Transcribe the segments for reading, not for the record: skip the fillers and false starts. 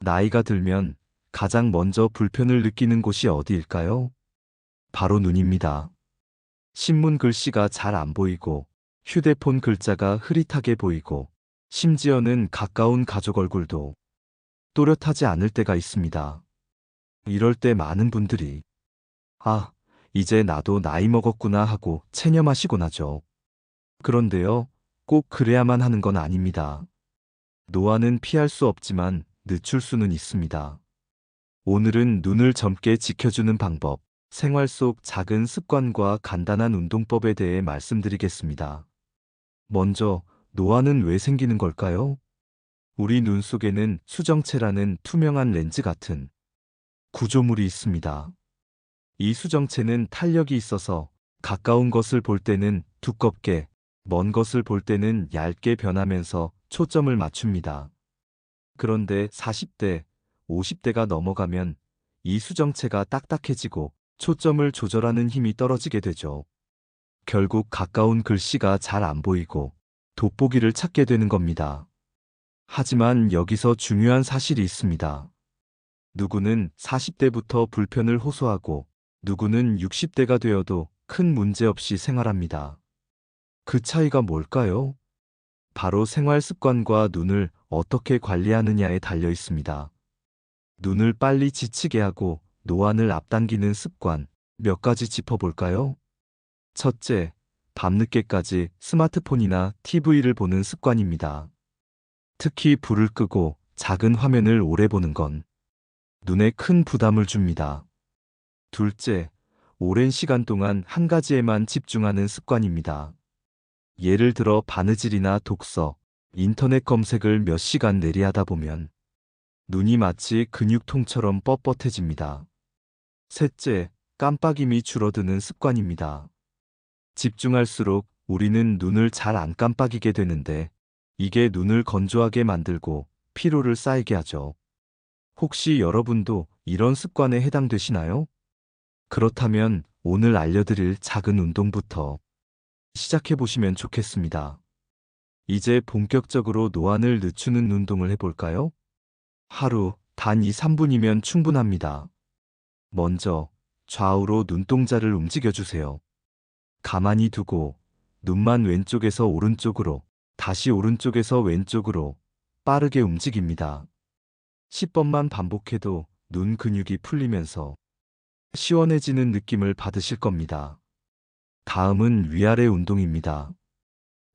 나이가 들면 가장 먼저 불편을 느끼는 곳이 어디일까요? 바로 눈입니다. 신문 글씨가 잘 안 보이고, 휴대폰 글자가 흐릿하게 보이고, 심지어는 가까운 가족 얼굴도 또렷하지 않을 때가 있습니다. 이럴 때 많은 분들이 아, 이제 나도 나이 먹었구나 하고 체념하시곤 하죠. 그런데요, 꼭 그래야만 하는 건 아닙니다. 노안은 피할 수 없지만 늦출 수는 있습니다. 오늘은 눈을 젊게 지켜주는 방법, 생활 속 작은 습관과 간단한 운동법에 대해 말씀드리겠습니다. 먼저, 노안은 왜 생기는 걸까요? 우리 눈 속에는 수정체라는 투명한 렌즈 같은 구조물이 있습니다. 이 수정체는 탄력이 있어서 가까운 것을 볼 때는 두껍게, 먼 것을 볼 때는 얇게 변하면서 초점을 맞춥니다. 그런데 40대, 50대가 넘어가면 이 수정체가 딱딱해지고 초점을 조절하는 힘이 떨어지게 되죠. 결국 가까운 글씨가 잘 안 보이고 돋보기를 찾게 되는 겁니다. 하지만 여기서 중요한 사실이 있습니다. 누구는 40대부터 불편을 호소하고 누구는 60대가 되어도 큰 문제 없이 생활합니다. 그 차이가 뭘까요? 바로 생활 습관과 눈을 어떻게 관리하느냐에 달려 있습니다. 눈을 빨리 지치게 하고 노안을 앞당기는 습관 몇 가지 짚어볼까요? 첫째, 밤늦게까지 스마트폰이나 TV를 보는 습관입니다. 특히 불을 끄고 작은 화면을 오래 보는 건 눈에 큰 부담을 줍니다. 둘째, 오랜 시간 동안 한 가지에만 집중하는 습관입니다. 예를 들어 바느질이나 독서, 인터넷 검색을 몇 시간 내리 하다 보면 눈이 마치 근육통처럼 뻣뻣해집니다. 셋째, 깜빡임이 줄어드는 습관입니다. 집중할수록 우리는 눈을 잘 안 깜빡이게 되는데 이게 눈을 건조하게 만들고 피로를 쌓이게 하죠. 혹시 여러분도 이런 습관에 해당되시나요? 그렇다면 오늘 알려드릴 작은 운동부터 시작해 보시면 좋겠습니다. 이제 본격적으로 노안을 늦추는 운동을 해볼까요? 하루 단 2, 3분이면 충분합니다. 먼저 좌우로 눈동자를 움직여 주세요. 가만히 두고 눈만 왼쪽에서 오른쪽으로, 다시 오른쪽에서 왼쪽으로 빠르게 움직입니다. 10번만 반복해도 눈 근육이 풀리면서 시원해지는 느낌을 받으실 겁니다. 다음은 위아래 운동입니다.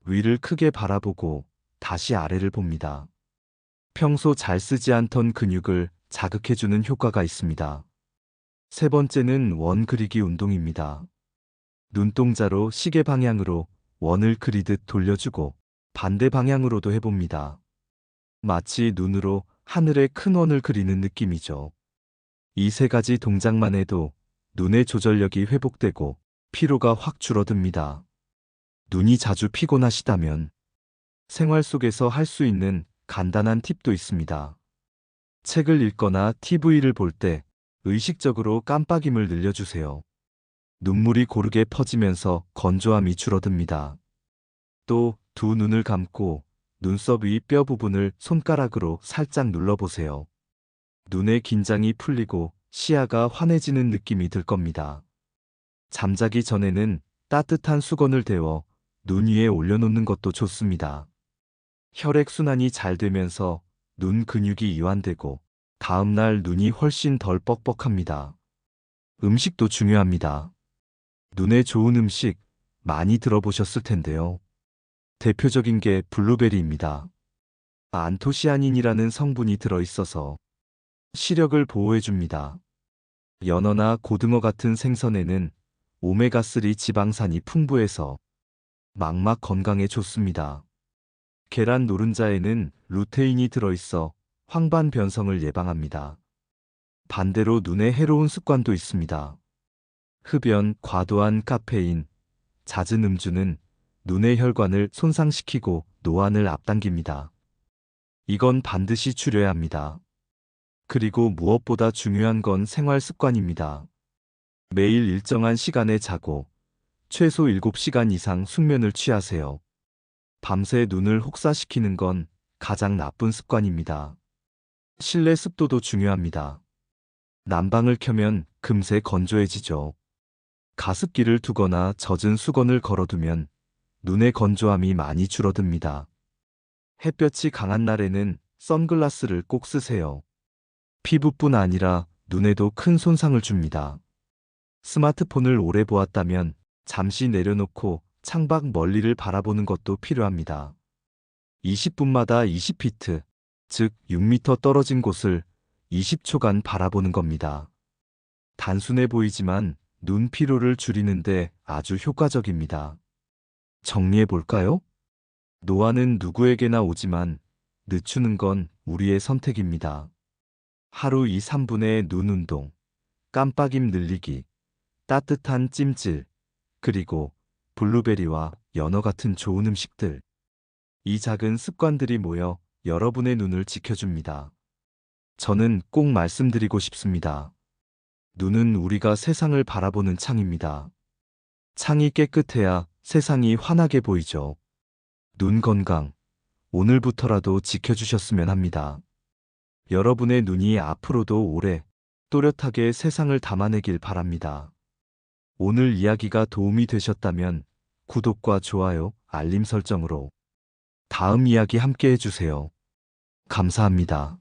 위를 크게 바라보고 다시 아래를 봅니다. 평소 잘 쓰지 않던 근육을 자극해주는 효과가 있습니다. 세 번째는 원 그리기 운동입니다. 눈동자로 시계 방향으로 원을 그리듯 돌려주고 반대 방향으로도 해봅니다. 마치 눈으로 하늘에 큰 원을 그리는 느낌이죠. 이 세 가지 동작만 해도 눈의 조절력이 회복되고 피로가 확 줄어듭니다. 눈이 자주 피곤하시다면 생활 속에서 할 수 있는 간단한 팁도 있습니다. 책을 읽거나 TV를 볼 때 의식적으로 깜빡임을 늘려주세요. 눈물이 고르게 퍼지면서 건조함이 줄어듭니다. 또 두 눈을 감고 눈썹 위 뼈 부분을 손가락으로 살짝 눌러보세요. 눈의 긴장이 풀리고 시야가 환해지는 느낌이 들 겁니다. 잠자기 전에는 따뜻한 수건을 데워 눈 위에 올려놓는 것도 좋습니다. 혈액순환이 잘 되면서 눈 근육이 이완되고 다음날 눈이 훨씬 덜 뻑뻑합니다. 음식도 중요합니다. 눈에 좋은 음식 많이 들어보셨을 텐데요. 대표적인 게 블루베리입니다. 안토시아닌이라는 성분이 들어있어서 시력을 보호해줍니다. 연어나 고등어 같은 생선에는 오메가3 지방산이 풍부해서 망막 건강에 좋습니다. 계란 노른자에는 루테인이 들어있어 황반 변성을 예방합니다. 반대로 눈에 해로운 습관도 있습니다. 흡연, 과도한 카페인, 잦은 음주는 눈의 혈관을 손상시키고 노안을 앞당깁니다. 이건 반드시 줄여야 합니다. 그리고 무엇보다 중요한 건 생활 습관입니다. 매일 일정한 시간에 자고 최소 7시간 이상 숙면을 취하세요. 밤새 눈을 혹사시키는 건 가장 나쁜 습관입니다. 실내 습도도 중요합니다. 난방을 켜면 금세 건조해지죠. 가습기를 두거나 젖은 수건을 걸어두면 눈의 건조함이 많이 줄어듭니다. 햇볕이 강한 날에는 선글라스를 꼭 쓰세요. 피부뿐 아니라 눈에도 큰 손상을 줍니다. 스마트폰을 오래 보았다면 잠시 내려놓고 창밖 멀리를 바라보는 것도 필요합니다. 20분마다 20피트, 즉 6m 떨어진 곳을 20초간 바라보는 겁니다. 단순해 보이지만 눈 피로를 줄이는데 아주 효과적입니다. 정리해 볼까요? 노화는 누구에게나 오지만 늦추는 건 우리의 선택입니다. 하루 2, 3분의 눈 운동, 깜빡임 늘리기, 따뜻한 찜질, 그리고 블루베리와 연어 같은 좋은 음식들. 이 작은 습관들이 모여 여러분의 눈을 지켜줍니다. 저는 꼭 말씀드리고 싶습니다. 눈은 우리가 세상을 바라보는 창입니다. 창이 깨끗해야 세상이 환하게 보이죠. 눈 건강, 오늘부터라도 지켜주셨으면 합니다. 여러분의 눈이 앞으로도 오래 또렷하게 세상을 담아내길 바랍니다. 오늘 이야기가 도움이 되셨다면 구독과 좋아요, 알림 설정으로 다음 이야기 함께 해주세요. 감사합니다.